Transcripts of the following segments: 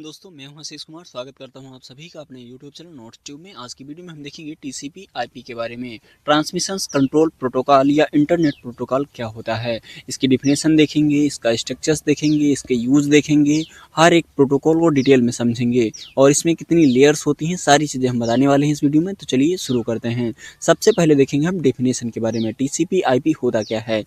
दोस्तों, मैं हूं आशीष कुमार। स्वागत करता हूं आप सभी का अपने YouTube चैनल नोट्स ट्यूब में। आज की वीडियो में हम देखेंगे TCP/IP के बारे में। ट्रांसमिशन कंट्रोल प्रोटोकॉल या इंटरनेट प्रोटोकॉल क्या होता है, इसकी डिफिनेशन देखेंगे, इसका स्ट्रक्चर्स देखेंगे, इसके यूज देखेंगे, हर एक प्रोटोकॉल को डिटेल में समझेंगे और इसमें कितनी लेयर्स होती हैं, सारी चीज़ें हम बताने वाले हैं इस वीडियो में। तो चलिए शुरू करते हैं। सबसे पहले देखेंगे हम डेफिनेशन के बारे में। TCP/IP होता क्या है।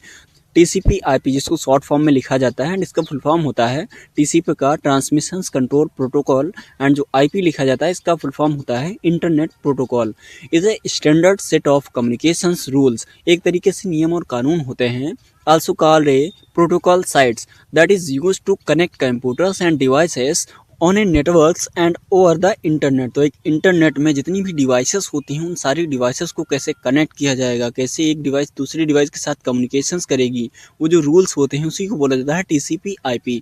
TCP/IP जिसको शॉर्ट फॉर्म में लिखा जाता है एंड इसका फुल फॉर्म होता है TCP का ट्रांसमिशन कंट्रोल प्रोटोकॉल, एंड जो IP लिखा जाता है इसका फुल फॉर्म होता है internet protocol. Is a standard set of communications rules, एक तरीके से नियम और कानून होते हैं। Also called a protocol sites that is used to connect computers and devices on a networks and over the internet. तो एक इंटरनेट में जितनी भी डिवाइसेस होती हैं उन सारी डिवाइसेस को कैसे कनेक्ट किया जाएगा, कैसे एक डिवाइस दूसरी डिवाइस के साथ कम्युनिकेशंस करेगी, वो जो रूल्स होते हैं उसी को बोला जाता है TCP/IP।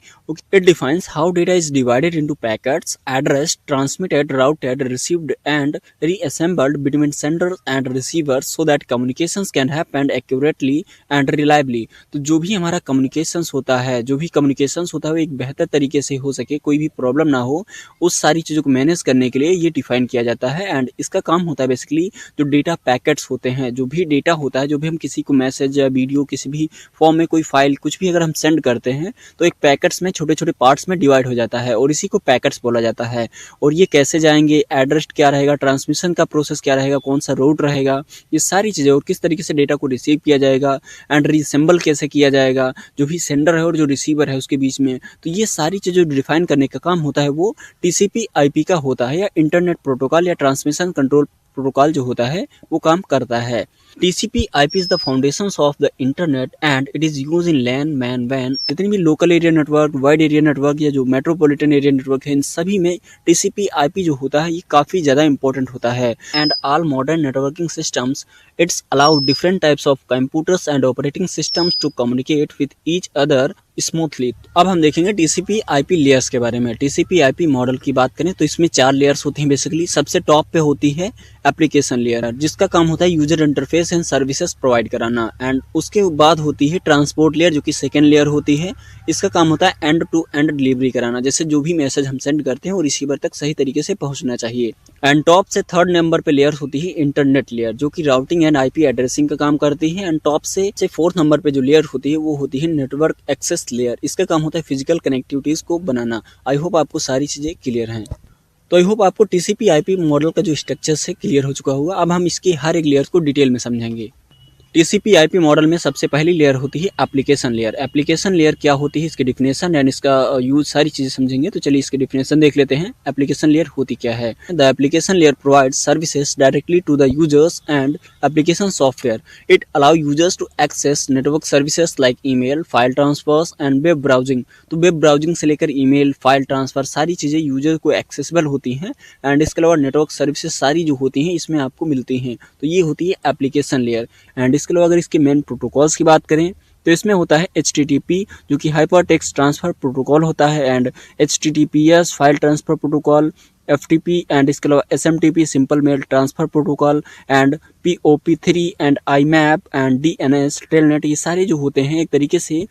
It defines how data is divided into packets, addressed, transmitted, routed, received and reassembled between sender and receiver so that communications can happen accurately and reliably. तो जो भी हमारा कम्युनिकेशंस होता है वो एक बेहतर तरीके से हो सके, कोई भी प्रॉब्लम ना हो, उस सारी चीज़ों को मैनेज करने के लिए ये डिफाइन किया जाता है। एंड इसका काम होता है बेसिकली जो डेटा पैकेट्स होते हैं, जो भी डेटा होता है, जो भी हम किसी को मैसेज या वीडियो किसी भी फॉर्म में कोई फाइल कुछ भी अगर हम सेंड करते हैं तो एक पैकेट्स में छोटे छोटे पार्ट्स में डिवाइड हो जाता है और इसी को पैकेट्स बोला जाता है। और ये कैसे जाएंगे, एड्रेस क्या रहेगा, ट्रांसमिशन का प्रोसेस क्या रहेगा, कौन सा रूट रहेगा, ये सारी चीज़ें, और किस तरीके से डेटा को रिसीव किया जाएगा एंड रीअसेंबल कैसे किया जाएगा जो भी सेंडर है और जो रिसीवर है उसके बीच में। तो ये सारी चीज़ें डिफाइन करने का काम होता है वो TCP/IP का होता है, या इंटरनेट प्रोटोकॉल या ट्रांसमिशन कंट्रोल प्रोटोकॉल जो होता है वो काम करता है। TCP/IP is the foundations of the internet and it is used in LAN, MAN, WAN। जितनी भी local area network, wide area network या जो मेट्रोपॉलिटन एरिया नेटवर्क है, इन सभी में TCP/IP जो होता है ये काफ़ी ज़्यादा इंपॉर्टेंट होता है। And all modern networking systems it's allow different types of computers and operating systems to communicate with each other smoothly. अब हम देखेंगे TCP/IP लेयर्स के बारे में। TCP/IP मॉडल की बात करें तो इसमें 4 लेयर्स होती हैं बेसिकली। सबसे टॉप पे होती है एप्लीकेशन लेयर, जिसका काम होता है user interface and services provide कराना। एंड उसके बाद होती है ट्रांसपोर्ट लेयर, जो कि सेकेंड लेयर होती है। इसका काम होता है एंड टू एंड डिलीवरी कराना, जैसे जो भी मैसेज हम सेंड करते हैं वो रिसीवर तक सही तरीके से पहुंचना चाहिए। एंड टॉप से थर्ड नंबर पे लेयर होती है इंटरनेट लेयर, जो कि राउटिंग एंड IP एड्रेसिंग का काम करती है। एंड टॉप से फोर्थ नंबर पे जो लेयर होती है वो होती है नेटवर्क एक्सेस लेयर। इसका काम होता है फिजिकल कनेक्टिविटीज को बनाना। आई होप आपको सारी चीजें क्लियर हैं। तो आई होप आपको TCP/IP मॉडल का जो स्ट्रक्चर है क्लियर हो चुका होगा। अब हम इसके हर एक लेयर को डिटेल में समझेंगे। TCP/IP मॉडल में सबसे पहली लेयर होती है एप्लीकेशन लेयर। एप्लीकेशन लेयर क्या होती है, इसकी डिफिनेशन एंड इसका यूज सारी चीजें समझेंगे। तो चलिए इसकी डिफिनेशन देख लेते हैं। एप्लीकेशन लेयर होती क्या है। The application layer provides services directly to the users and application software. It allow users to access network services like email, file transfers and web browsing. तो वेब ब्राउजिंग से लेकर email, file transfer सारी चीजें user को accessible होती हैं। And इसके अलावा नेटवर्क सर्विसेज सारी जो होती हैं इसमें आपको मिलती हैं। तो ये होती है एप्लीकेशन लेयर। एंड इसके अलावा अगर इसके मेन प्रोटोकॉल्स की बात करें तो इसमें होता है HTTP, जो कि हाइपर टेक्स्ट ट्रांसफर प्रोटोकॉल होता है, and HTTPS file transfer protocol, FTP and इसके अलावा SMTP simple mail transfer protocol, and POP3 and IMAP and DNS telnet. ये सारे जो होते हैं एक तरीके से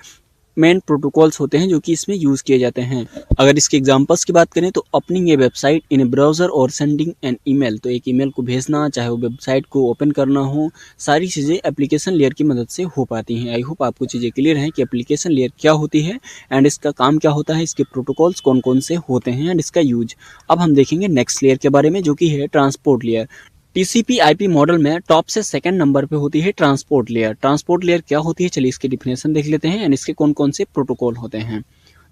मेन प्रोटोकॉल्स होते हैं जो कि इसमें यूज किए जाते हैं। अगर इसके एग्जांपल्स की बात करें तो ओपनिंग ए वेबसाइट इन ए ब्राउजर और सेंडिंग एन ईमेल। तो एक ईमेल को भेजना, चाहे वो वेबसाइट को ओपन करना हो, सारी चीज़ें एप्लीकेशन लेयर की मदद से हो पाती हैं। आई होप आपको चीज़ें क्लियर हैं कि एप्लीकेशन लेयर क्या होती है एंड इसका काम क्या होता है, इसके प्रोटोकॉल्स कौन कौन से होते हैं एंड इसका यूज। अब हम देखेंगे नेक्स्ट लेयर के बारे में, जो कि है ट्रांसपोर्ट लेयर। TCP/IP मॉडल में टॉप से सेकंड नंबर पे होती है ट्रांसपोर्ट लेयर। ट्रांसपोर्ट लेयर क्या होती है, चलिए इसकी डिफिनेशन देख लेते हैं एंड इसके कौन कौन से प्रोटोकॉल होते हैं।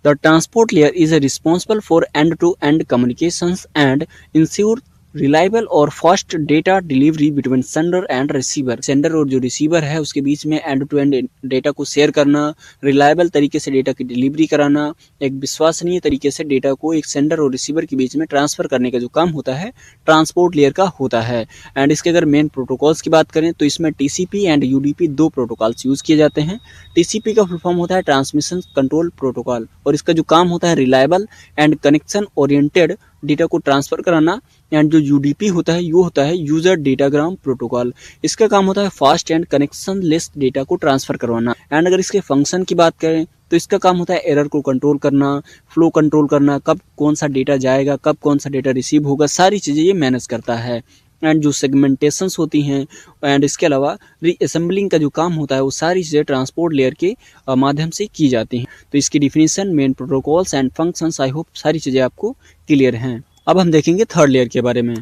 The transport layer is responsible for end to end communications and ensure reliable और fast data delivery between sender and receiver. Sender और जो रिसीवर है उसके बीच में एंड टू एंड डेटा को शेयर करना, रिलायबल तरीके से डेटा की डिलीवरी कराना, एक विश्वसनीय तरीके से डेटा को एक सेंडर और रिसीवर के बीच में ट्रांसफर करने का जो काम होता है ट्रांसपोर्ट लेयर का होता है। एंड इसके अगर मेन प्रोटोकॉल्स की बात करें तो इसमें TCP and UDP 2 protocols use किए जाते हैं। TCP का फुल फॉर्म होता है ट्रांसमिशन कंट्रोल प्रोटोकॉल, और इसका जो काम होता है reliable and connection oriented data को ट्रांसफर कराना। एंड जो UDP होता है वो होता है यूजर डेटाग्राम प्रोटोकॉल। इसका काम होता है fast and connection less data को ट्रांसफर करवाना। एंड अगर इसके फंक्शन की बात करें तो तो इसका काम होता है एरर को कंट्रोल करना, फ्लो कंट्रोल करना, कब कौन सा डेटा जाएगा, कब कौन सा डेटा रिसीव होगा, सारी चीज़ें ये मैनेज करता है। एंड जो सेगमेंटेशंस होती हैं एंड इसके अलावा रीअसेंबलिंग का जो काम होता है वो सारी चीज़ें ट्रांसपोर्ट लेयर के माध्यम से की जाती हैं। तो इसकी definition, main protocols and functions, I hope सारी चीज़ें आपको क्लियर हैं। अब हम देखेंगे थर्ड लेयर के बारे में।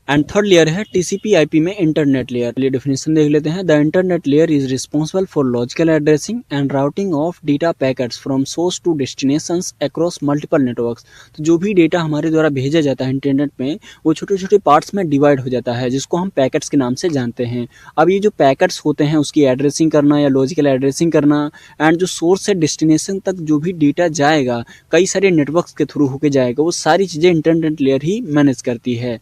एंड थर्ड लेयर है टीसीपी आईपी में इंटरनेट लेयर। चलिए डेफिनेशन देख लेते हैं। The internet layer is responsible for logical addressing and routing of data packets from source to destinations across multiple networks. तो जो भी डेटा हमारे द्वारा भेजा जाता है इंटरनेट में वो छोटे छोटे पार्ट्स में डिवाइड हो जाता है, जिसको हम पैकेट्स के नाम से जानते हैं। अब ये जो पैकेट्स होते हैं उसकी एड्रेसिंग करना या लॉजिकल एड्रेसिंग करना एंड जो सोर्स से डेस्टिनेशन तक जो भी डेटा जाएगा कई सारे नेटवर्क्स के थ्रू होके जाएगा, वो सारी चीज़ें इंटरनेट लेयर ही मैनेज करती है।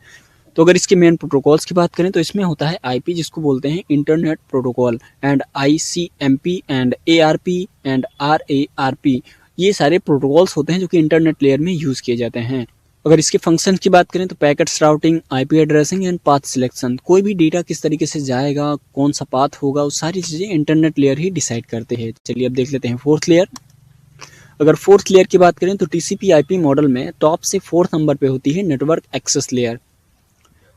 तो अगर इसके मेन प्रोटोकॉल्स की बात करें तो इसमें होता है आईपी, जिसको बोलते हैं internet protocol, and ICMP and ARP and RARP. ये सारे प्रोटोकॉल्स होते हैं जो कि इंटरनेट लेयर में यूज़ किए जाते हैं। अगर इसके फंक्शन की बात करें तो packets routing, IP addressing and path selection. कोई भी डेटा किस तरीके से जाएगा, कौन सा पाथ होगा, वो सारी चीज़ें इंटरनेट लेयर ही डिसाइड करते हैं। चलिए अब देख लेते हैं फोर्थ लेयर। अगर फोर्थ लेयर की बात करें तो टीसीपी आईपी मॉडल में टॉप से फोर्थ नंबर पे होती है नेटवर्क एक्सेस लेयर।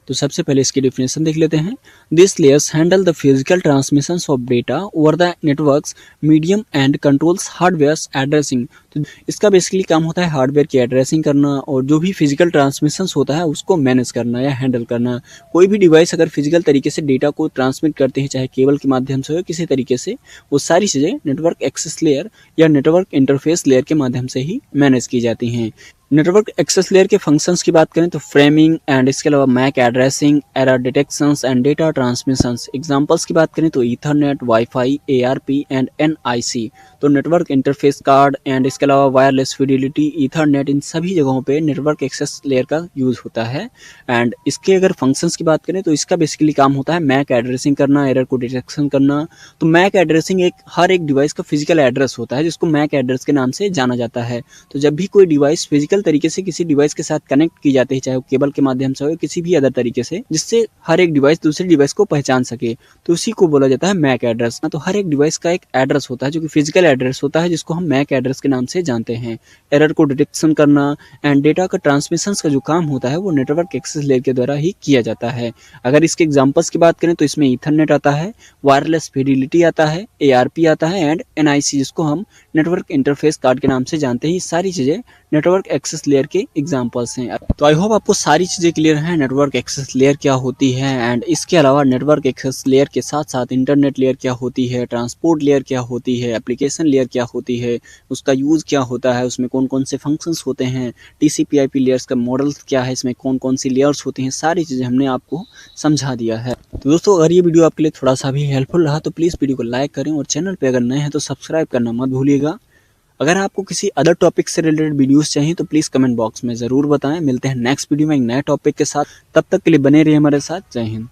तो सबसे पहले इसकी डिफिनेशन देख लेते हैं। This layers handle the physical transmission of data over the networks medium and controls hardware addressing. तो इसका बेसिकली काम होता है हार्डवेयर की एड्रेसिंग करना और जो भी फिजिकल ट्रांसमिशन होता है उसको मैनेज करना या हैंडल करना। कोई भी डिवाइस अगर फिजिकल तरीके से डेटा को ट्रांसमिट करते हैं, चाहे केबल के माध्यम से हो किसी तरीके से, वो सारी चीज़ें नेटवर्क एक्सेस लेयर या नेटवर्क इंटरफेस लेयर के माध्यम से ही मैनेज की जाती हैं। नेटवर्क एक्सेस लेयर के फंक्शंस की बात करें तो फ्रेमिंग एंड इसके अलावा MAC addressing, error detections and data transmissions. Examples की बात करें तो Ethernet, wifi, ARP and NIC. तो नेटवर्क इंटरफेस कार्ड एंड इसके अलावा वायरलेस फिडिलिटी, ईथरनेट, इन सभी जगहों पे नेटवर्क एक्सेस लेयर का यूज़ होता है। एंड इसके अगर फंक्शंस की बात करें तो इसका बेसिकली काम होता है मैक एड्रेसिंग करना, एरर को डिटेक्शन करना। तो मैक एड्रेसिंग हर एक डिवाइस का फिजिकल एड्रेस होता है जिसको मैक एड्रेस के नाम से जाना जाता है। तो जब भी कोई डिवाइस फिजिकल तरीके से किसी डिवाइस के साथ कनेक्ट की जाती है, चाहे वो केबल के माध्यम से हो किसी भी अदर तरीके से, जिससे हर एक डिवाइस दूसरे डिवाइस को पहचान सके, तो उसी को बोला जाता है मैक एड्रेस। तो हर एक डिवाइस का एक एड्रेस होता है जो कि फिजिकल एड्रेस होता है, जिसको हम मैक एड्रेस के नाम से जानते हैं। एरर को डिटेक्शन करना एंड डेटा का ट्रांसमिशन का जो काम होता है वो नेटवर्क एक्सेस लेयर के द्वारा ही किया जाता है। अगर इसके एग्जांपल्स की बात करें तो इसमें ईथरनेट आता है, वायरलेस फिडिलिटी आता है, एआरपी आता है एंड एनआईसी, जिसको हम नेटवर्क इंटरफेस कार्ड के नाम से जानते हैं। सारी चीज़ें नेटवर्क एक्सेस लेयर के एग्जांपल्स हैं। तो आई होप आपको सारी चीज़ें क्लियर हैं, नेटवर्क एक्सेस लेयर क्या होती है एंड इसके अलावा नेटवर्क एक्सेस लेयर के साथ साथ इंटरनेट लेयर क्या होती है, ट्रांसपोर्ट लेयर क्या होती है, एप्लीकेशन लेयर क्या होती है, उसका यूज़ क्या होता है, उसमें कौन कौन से फंक्शंस होते हैं, टीसीपी आईपी लेयर्स का मॉडल क्या है, इसमें कौन कौन सी लेयर्स होती हैं, सारी चीज़ें हमने आपको समझा दिया है। तो दोस्तों अगर ये वीडियो आपके लिए थोड़ा सा भी हेल्पफुल रहा तो प्लीज़ वीडियो को लाइक करें और चैनल पर अगर नए हैं तो सब्सक्राइब करना मत भूलिएगा। अगर आपको किसी अदर टॉपिक से रिलेटेड वीडियोस चाहिए तो प्लीज़ कमेंट बॉक्स में ज़रूर बताएं। मिलते हैं नेक्स्ट वीडियो में एक नए टॉपिक के साथ, तब तक के लिए बने रहिए हमारे साथ। जय हिंद।